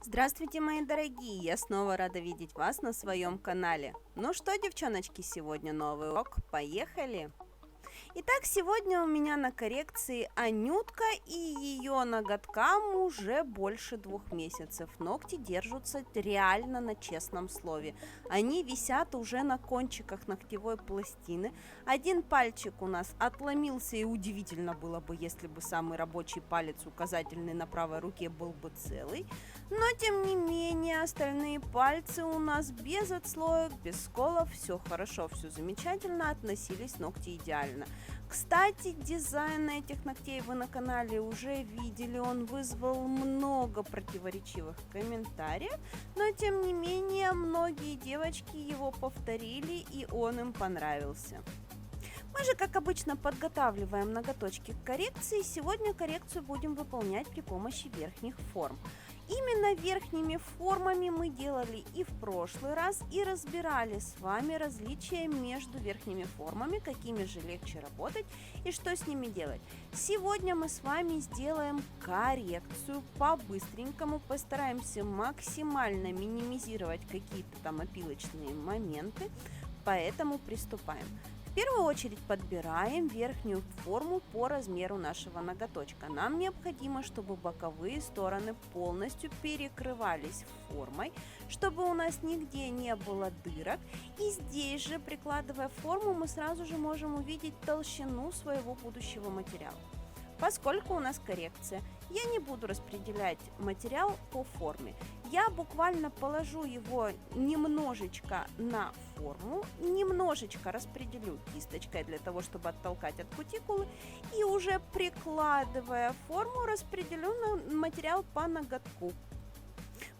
Здравствуйте, мои дорогие! Я снова рада видеть вас на своем канале. Ну что, девчоночки, сегодня новый урок. Поехали! Итак, сегодня у меня на коррекции Анютка, и ее ноготкам уже больше 2 месяцев. Ногти держатся реально на честном слове. Они висят уже на кончиках ногтевой пластины. Один пальчик у нас отломился, и удивительно было бы, если бы самый рабочий палец указательный на правой руке был бы целый. Но, тем не менее, остальные пальцы у нас без отслоек, без сколов, все хорошо, все замечательно, относились ногти идеально. Кстати, дизайн этих ногтей вы на канале уже видели, он вызвал много противоречивых комментариев, но тем не менее многие девочки его повторили, и он им понравился. Мы же, как обычно, подготавливаем ноготочки к коррекции. Сегодня коррекцию будем выполнять при помощи верхних форм. Именно верхними формами мы делали и в прошлый раз, и разбирали с вами различия между верхними формами, какими же легче работать и что с ними делать. Сегодня мы с вами сделаем коррекцию по-быстренькому, постараемся максимально минимизировать какие-то там опилочные моменты, поэтому приступаем. В первую очередь подбираем верхнюю форму по размеру нашего ноготочка. Нам необходимо, чтобы боковые стороны полностью перекрывались формой, чтобы у нас нигде не было дырок. И здесь же, прикладывая форму, мы сразу же можем увидеть толщину своего будущего материала. Поскольку у нас коррекция, я не буду распределять материал по форме. Я буквально положу его немножечко на форму, немножечко распределю кисточкой для того, чтобы оттолкать от кутикулы, и уже прикладывая форму, распределю материал по ноготку.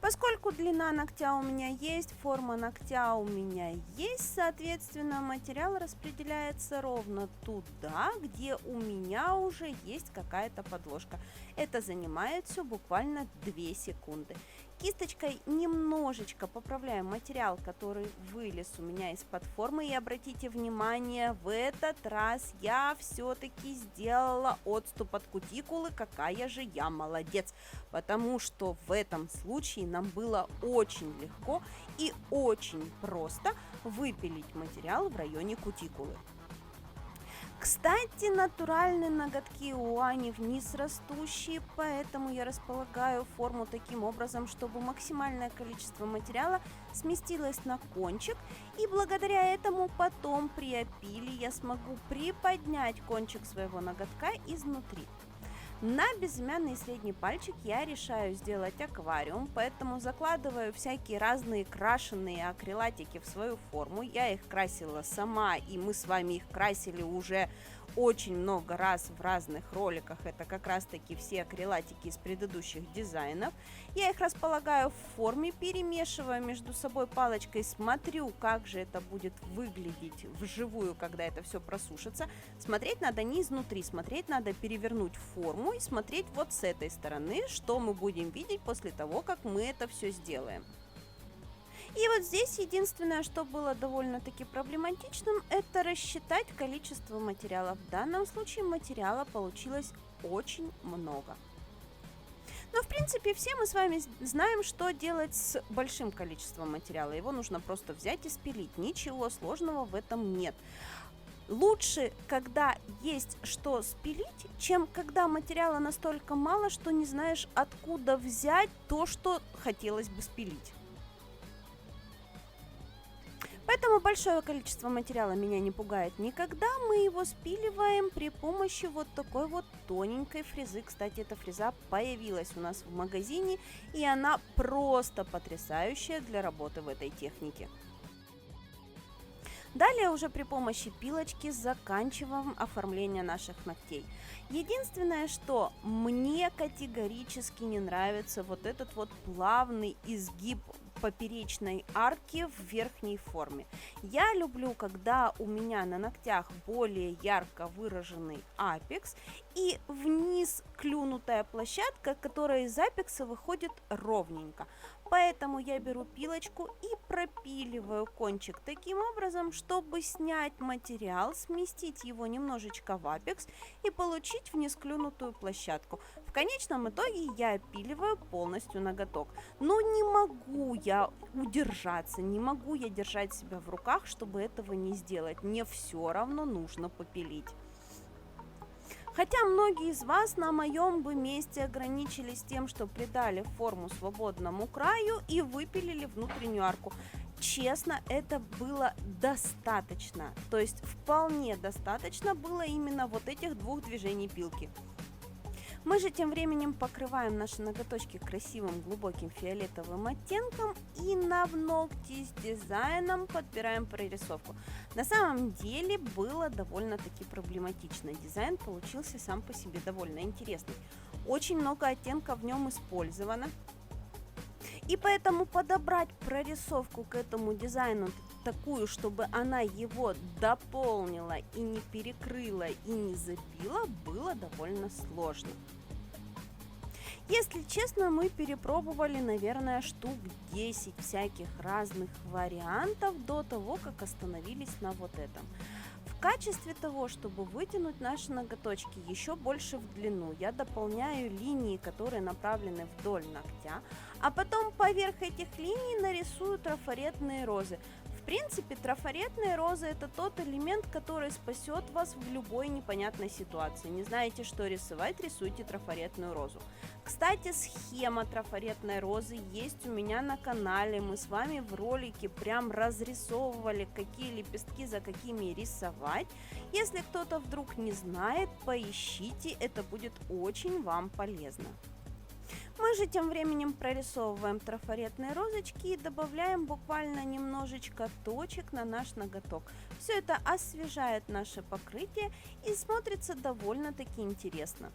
Поскольку длина ногтя у меня есть, форма ногтя у меня есть, соответственно, материал распределяется ровно туда, где у меня уже есть какая-то подложка. Это занимает все буквально 2 секунды. Кисточкой немножечко поправляем материал, который вылез у меня из-под формы. И обратите внимание, в этот раз я все-таки сделала отступ от кутикулы. Какая же я молодец! Потому что в этом случае нам было очень легко и очень просто выпилить материал в районе кутикулы. Кстати, натуральные ноготки у Ани вниз растущие, поэтому я располагаю форму таким образом, чтобы максимальное количество материала сместилось на кончик, и благодаря этому потом при опиле я смогу приподнять кончик своего ноготка изнутри. На безымянный средний пальчик я решаю сделать аквариум, поэтому закладываю всякие разные крашеные акрилатики в свою форму. Я их красила сама, и мы с вами их красили уже очень много раз в разных роликах. Это как раз таки все акрилатики из предыдущих дизайнов. Я их располагаю в форме, перемешиваю между собой палочкой, смотрю, как же это будет выглядеть вживую, когда это все просушится. Смотреть надо не изнутри, смотреть надо перевернуть форму и смотреть вот с этой стороны, что мы будем видеть после того, как мы это все сделаем. И вот здесь единственное, что было довольно-таки проблематичным, это рассчитать количество материала. В данном случае материала получилось очень много. Но, в принципе, все мы с вами знаем, что делать с большим количеством материала. Его нужно просто взять и спилить. Ничего сложного в этом нет. Лучше, когда есть что спилить, чем когда материала настолько мало, что не знаешь, откуда взять то, что хотелось бы спилить. Поэтому большое количество материала меня не пугает никогда. Мы его спиливаем при помощи вот такой вот тоненькой фрезы. Кстати, эта фреза появилась у нас в магазине, и она просто потрясающая для работы в этой технике. Далее уже при помощи пилочки заканчиваем оформление наших ногтей. Единственное, что мне категорически не нравится, вот этот вот плавный изгиб поперечной арки в верхней форме. Я люблю, когда у меня на ногтях более ярко выраженный апекс, и вниз клюнутая площадка, которая из апекса выходит ровненько. Поэтому я беру пилочку и пропиливаю кончик таким образом, чтобы снять материал, сместить его немножечко в апекс и получить вниз клюнутую площадку. В конечном итоге я опиливаю полностью ноготок. Но не могу я удержаться, не могу я держать себя в руках, чтобы этого не сделать. Мне все равно нужно попилить. Хотя многие из вас на моем бы месте ограничились тем, что придали форму свободному краю и выпилили внутреннюю арку. Честно, это было достаточно, то есть вполне достаточно было именно вот этих двух движений пилки. Мы же тем временем покрываем наши ноготочки красивым глубоким фиолетовым оттенком и на ногти с дизайном подбираем прорисовку. На самом деле было довольно-таки проблематично. Дизайн получился сам по себе довольно интересный. Очень много оттенков в нем использовано. И поэтому подобрать прорисовку к этому дизайну такую, чтобы она его дополнила и не перекрыла и не забила, было довольно сложно. Если честно, мы перепробовали, наверное, штук 10 всяких разных вариантов до того, как остановились на вот этом. В качестве того, чтобы вытянуть наши ноготочки еще больше в длину, я дополняю линии, которые направлены вдоль ногтя, а потом поверх этих линий нарисую трафаретные розы. В принципе, трафаретные розы – это тот элемент, который спасет вас в любой непонятной ситуации. Не знаете, что рисовать, рисуйте трафаретную розу. Кстати, схема трафаретной розы есть у меня на канале. Мы с вами в ролике прям разрисовывали, какие лепестки за какими рисовать. Если кто-то вдруг не знает, поищите, это будет очень вам полезно. Мы же тем временем прорисовываем трафаретные розочки и добавляем буквально немножечко точек на наш ноготок. Все это освежает наше покрытие и смотрится довольно-таки интересно.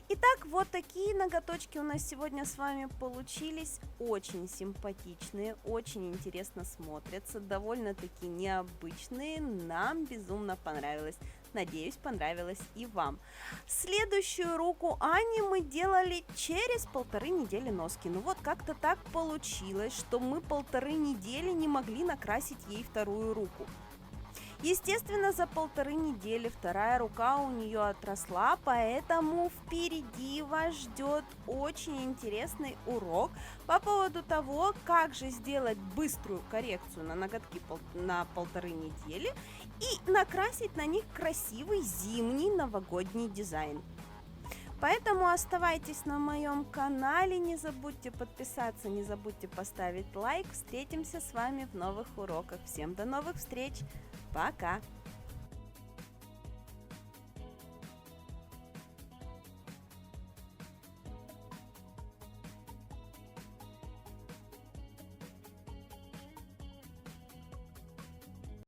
Итак, вот такие ноготочки у нас сегодня с вами получились. Очень симпатичные, очень интересно смотрятся, довольно-таки необычные. Нам безумно понравилось. Надеюсь, понравилось и вам. Следующую руку Ани мы делали через 1,5 недели носки. Ну вот как-то так получилось, что мы 1,5 недели не могли накрасить ей вторую руку. Естественно, за 1,5 недели вторая рука у нее отросла, поэтому впереди вас ждет очень интересный урок по поводу того, как же сделать быструю коррекцию на ноготки на 1,5 недели и накрасить на них красивый зимний новогодний дизайн. Поэтому оставайтесь на моем канале, не забудьте подписаться, не забудьте поставить лайк. Встретимся с вами в новых уроках. Всем до новых встреч! Пока!